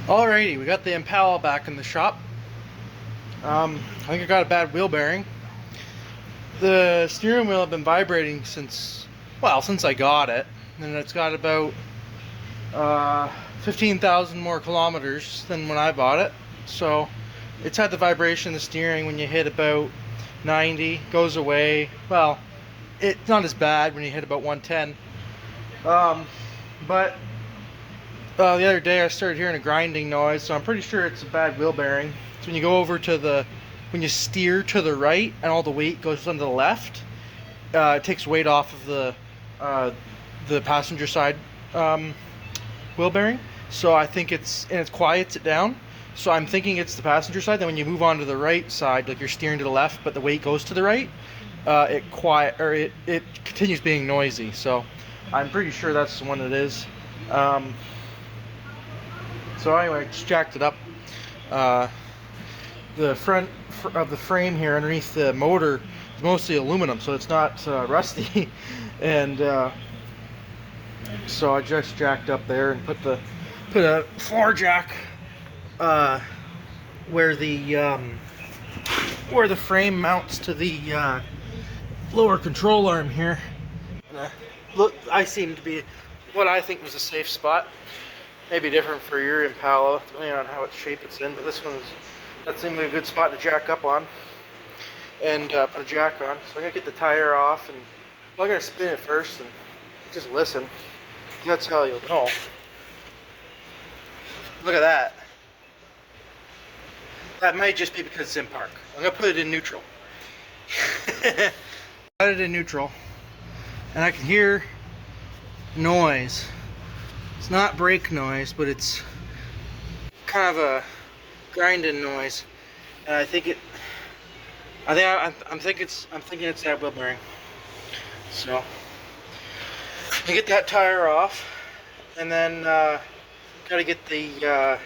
Alrighty, we got the Impala back in the shop. I think I got a bad wheel bearing. The steering wheel had been vibrating since I got it, and it's got about 15,000 more kilometers than when I bought it. So it's had the vibration of the steering when you hit about 90, goes away. Well, it's not as bad when you hit about 110. But the other day I started hearing a grinding noise, so I'm pretty sure it's a bad wheel bearing. So when you go over to when you steer to the right and all the weight goes on the left, it takes weight off of the passenger side wheel bearing. So I think it quiets it down. So I'm thinking it's the passenger side. Then when you move on to the right side, like you're steering to the left, but the weight goes to the right, it continues being noisy. So I'm pretty sure that's the one it is. So anyway, I just jacked it up. The front of the frame here underneath the motor is mostly aluminum, so it's not rusty. And so I just jacked up there and put a floor jack where the frame mounts to the lower control arm here. Look, I seem to be what I think was a safe spot. Maybe different for your Impala, depending on how it's shape it's in, but that seemed like a good spot to jack up on and put a jack on. So I'm gonna get the tire off, and I'm gonna spin it first and just listen. That's how you'll know. Look at that. That might just be because it's in park. I'm gonna put it in neutral. Got it in neutral, and I can hear noise. It's not brake noise, but it's kind of a grinding noise, and I'm thinking it's that wheel bearing. So I get that tire off, and then got to get the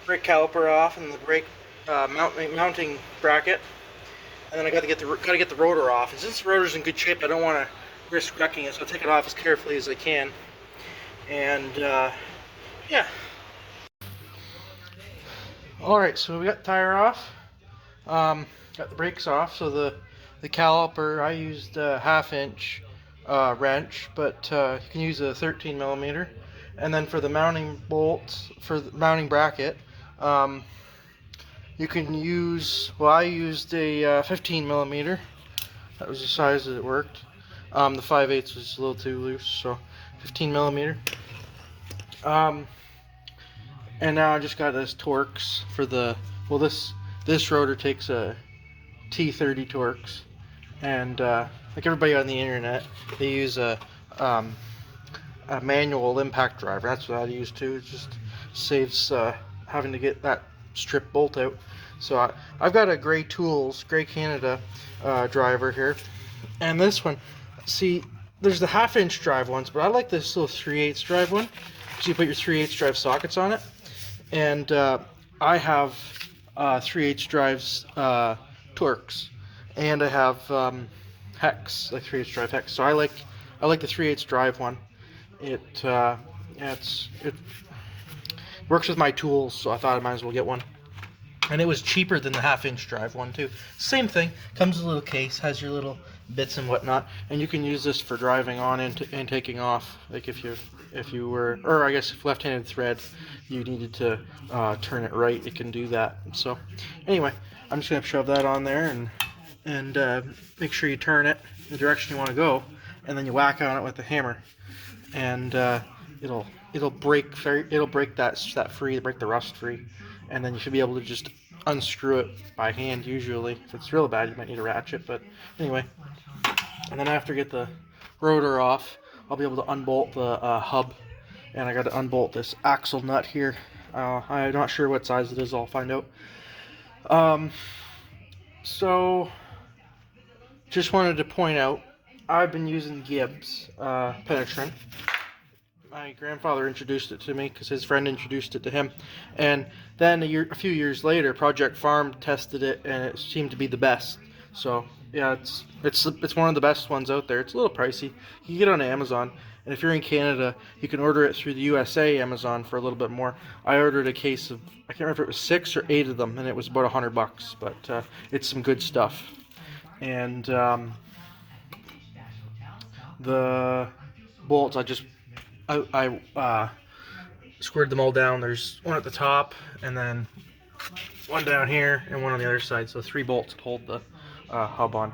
brake caliper off and the brake mounting bracket, and then I got to get the rotor off. And since the rotor's in good shape, I don't want to risk wrecking it, so I'll take it off as carefully as I can. And yeah. Alright, so we got the tire off, got the brakes off. So the caliper, I used a 1/2 inch wrench, but you can use a 13 millimeter. And then for the mounting bolts, for the mounting bracket, you can use, well, I used a 15 millimeter. That was the size that it worked. The 5/8 was a little too loose, so 15 millimeter. And now I just got this Torx for this rotor takes a T30 Torx, and like everybody on the internet, they use a manual impact driver. That's what I use too. It just saves having to get that strip bolt out. So I've got a Gray Canada driver here, and this one, see, there's the 1/2 inch drive ones, but I like this little 3/8 drive one. So you put your 3/8 drive sockets on it, and I have 3/8 drives Torx, and I have hex, like 3/8 drive hex. So I like the 3/8 drive one. It works with my tools, so I thought I might as well get one. And it was cheaper than the 1/2 inch drive one too. Same thing, comes with a little case, has your little bits and whatnot, and you can use this for driving on and taking off. Like if you were, or I guess if left-handed thread, you needed to turn it right, it can do that. So anyway, I'm just gonna shove that on there and make sure you turn it the direction you want to go, and then you whack on it with the hammer, and it'll break that free, break the rust free, and then you should be able to just unscrew it by hand. Usually, if it's real bad, you might need a ratchet, but anyway. And then after I get the rotor off, I'll be able to unbolt the hub, and I got to unbolt this axle nut here. I'm not sure what size it is. I'll find out. So just wanted to point out, I've been using Gibbs penetrant. My grandfather introduced it to me because his friend introduced it to him, and then a few years later, Project Farm tested it, and it seemed to be the best. So yeah, it's one of the best ones out there. It's a little pricey. You can get it on Amazon, And if you're in Canada, you can order it through the USA Amazon for a little bit more. I ordered a case of, I can't remember if it was 6 or 8 of them, and it was about $100, but it's some good stuff. And the bolts, I squared them all down. There's one at the top, and then one down here, and one on the other side. So 3 bolts to hold the hub on.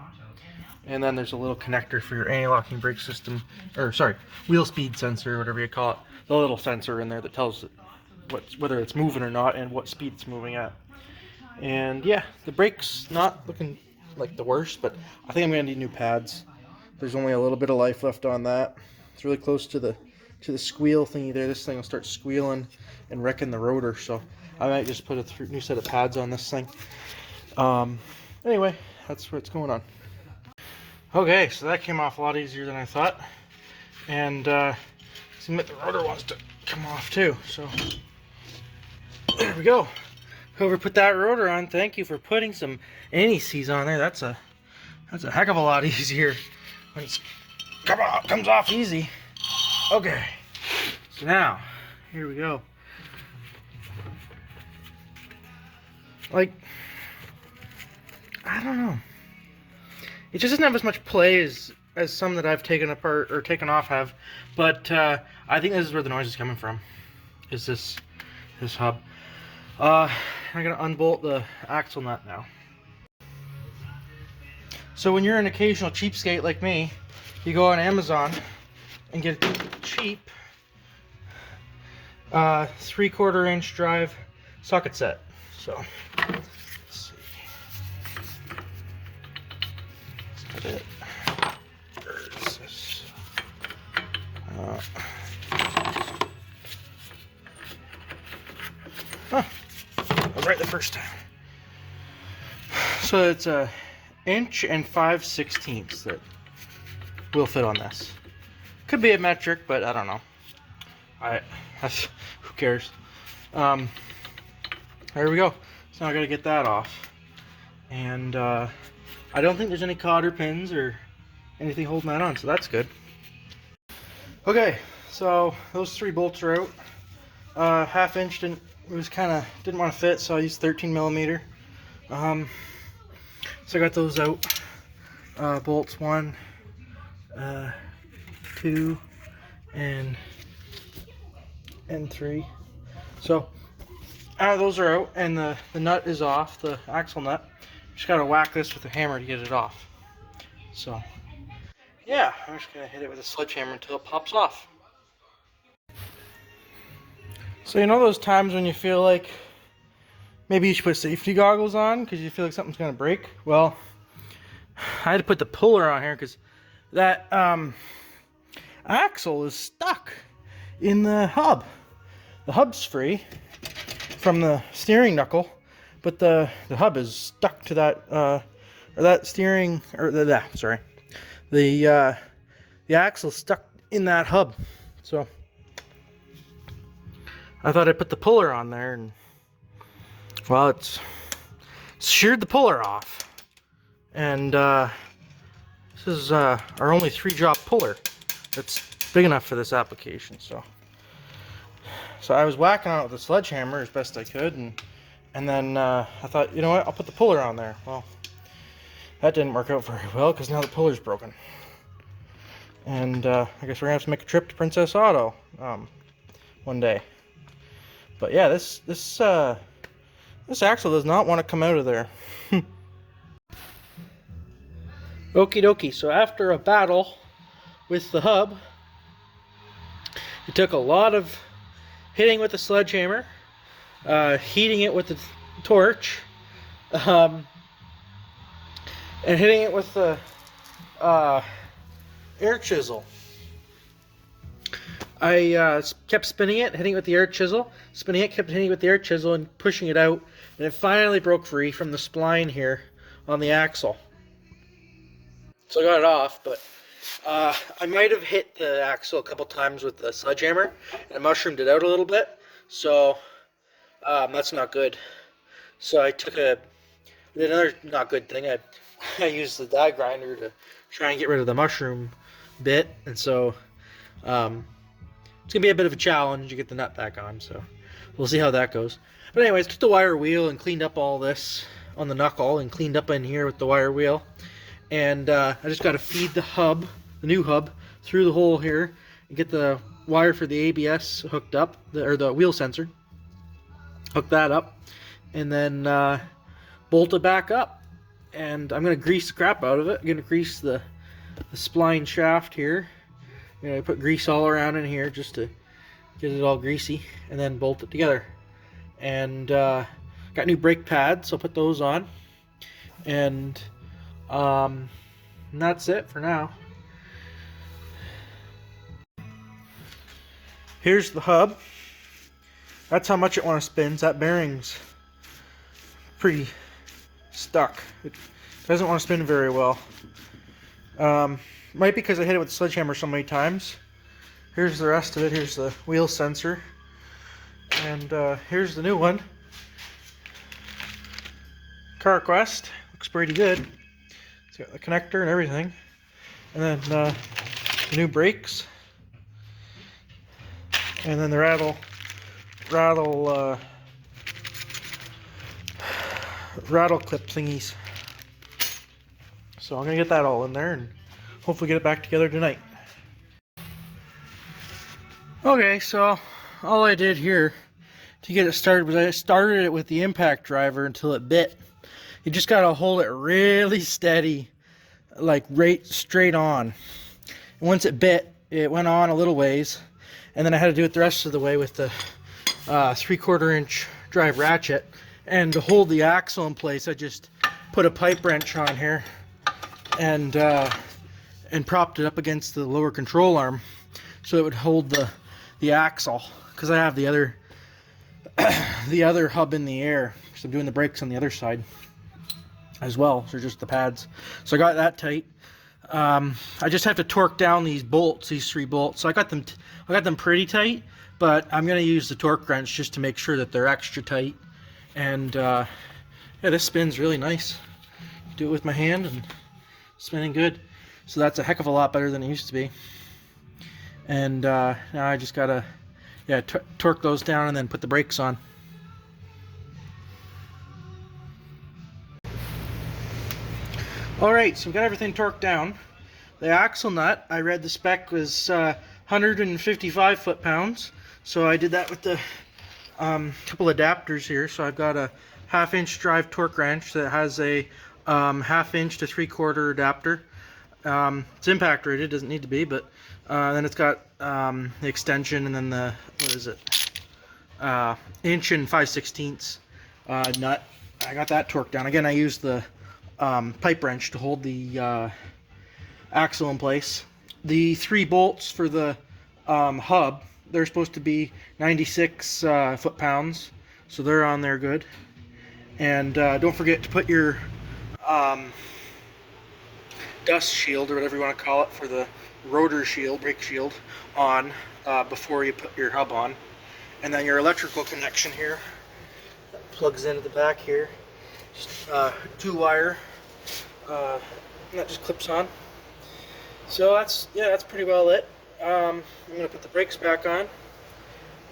And then there's a little connector for your anti-locking brake system, or sorry, wheel speed sensor, whatever you call it. The little sensor in there that tells it whether it's moving or not and what speed it's moving at. And yeah, the brake's not looking like the worst, but I think I'm gonna need new pads. There's only a little bit of life left on that. It's really close to the squeal thingy there. This thing will start squealing and wrecking the rotor, so I might just put a new set of pads on this thing. Anyway, that's what's going on. Okay, so that came off a lot easier than I thought, and submit the rotor wants to come off too. So there we go. Whoever put that rotor on, thank you for putting some anti-seize on there. That's a heck of a lot easier when it's comes off easy. Okay, so now here we go. Like, I don't know. It just doesn't have as much play as some that I've taken apart or taken off have, but I think this is where the noise is coming from. Is this hub? I'm gonna unbolt the axle nut now. So when you're an occasional cheapskate like me, you go on Amazon and get a cheap 3/4 inch drive socket set. So let's see. It. Where is this? I was right the first time. So it's a 1 5/16 that will fit on this. Could be a metric, but I don't know. Who cares? There we go. So now I gotta get that off, and I don't think there's any cotter pins or anything holding that on, so that's good. Okay, so those 3 bolts are out. 1/2 inch didn't want to fit, so I used 13mm. So I got those out. Bolts 1, 2, and 3. So those are out, and the nut is off, the axle nut. Just gotta whack this with a hammer to get it off. So yeah, I'm just gonna hit it with a sledgehammer until it pops off. So you know those times when you feel like maybe you should put safety goggles on because you feel like something's gonna break? Well, I had to put the puller on here because that axle is stuck in the hub. The hub's free from the steering knuckle, but the hub is stuck to that the axle's stuck in that hub. So I thought I'd put the puller on there, and well, it's sheared the puller off. And this is our only 3-drop puller that's big enough for this application. So I was whacking on it with a sledgehammer as best I could, and then I thought, you know what, I'll put the puller on there. Well, that didn't work out very well because now the puller's broken. And I guess we're gonna have to make a trip to Princess Auto one day. But yeah, this axle does not want to come out of there. Okie dokie, so after a battle with the hub, it took a lot of hitting with the sledgehammer, heating it with the torch, and hitting it with the air chisel. I kept spinning it, hitting it with the air chisel, kept hitting it with the air chisel and pushing it out, and it finally broke free from the spline here on the axle. So I got it off, but I might have hit the axle a couple times with the sledgehammer and mushroomed it out a little bit, so that's not good. So I took another not good thing. I used the die grinder to try and get rid of the mushroom bit, and so It's gonna be a bit of a challenge to get the nut back on, so we'll see how that goes. But anyways, took the wire wheel and cleaned up all this on the knuckle and cleaned up in here with the wire wheel. And I just got to feed the hub, the new hub, through the hole here and get the wire for the ABS hooked up, or the wheel sensor. Hook that up and then bolt it back up. And I'm gonna grease the crap out of it. I'm gonna grease the spline shaft here. I'm gonna put grease all around in here just to get it all greasy, and then bolt it together. And got new brake pads, so I'll put those on. And that's it for now. Here's the hub. That's how much it wants to spin. That bearing's pretty stuck. It doesn't want to spin very well. Might be because I hit it with the sledgehammer so many times. Here's the rest of it. Here's the wheel sensor. And here's the new one. CarQuest. Looks pretty good. It's got the connector and everything. And then the new brakes. And then the rattle clip thingies. So I'm gonna get that all in there and hopefully get it back together tonight. Okay, so all I did here to get it started was I started it with the impact driver until it bit. You just gotta hold it really steady, like right straight on. And once it bit, it went on a little ways, and then I had to do it the rest of the way with the 3/4 inch drive ratchet. And to hold the axle in place, I just put a pipe wrench on here and propped it up against the lower control arm so it would hold the axle, because I have the other hub in the air because I'm doing the brakes on the other side as well, so just the pads. So I got that tight. I just have to torque down these bolts, these 3 bolts. So I got them pretty tight, but I'm gonna use the torque wrench just to make sure that they're extra tight. And yeah, this spins really nice. Do it with my hand and spinning good. So that's a heck of a lot better than it used to be. And now I just gotta torque those down and then put the brakes on. Alright, so we got everything torqued down. The axle nut, I read the spec was 155 foot-pounds. So I did that with the couple adapters here. So I've got a 1/2 inch drive torque wrench that has a 1/2 inch to 3/4 adapter. It's impact rated, doesn't need to be, but then it's got the extension, and then the, what is it, 1 and 5/16 nut. I got that torqued down. Again, I used the pipe wrench to hold the axle in place. The 3 bolts for the hub, they're supposed to be 96 foot-pounds, so they're on there good. And don't forget to put your dust shield, or whatever you want to call it, for the rotor shield, brake shield, on before you put your hub on. And then your electrical connection here plugs into the back here. Just 2-wire, and that just clips on. So that's pretty well it. I'm gonna put the brakes back on,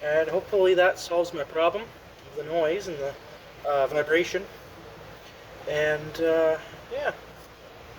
and hopefully that solves my problem of the noise and the vibration. And yeah.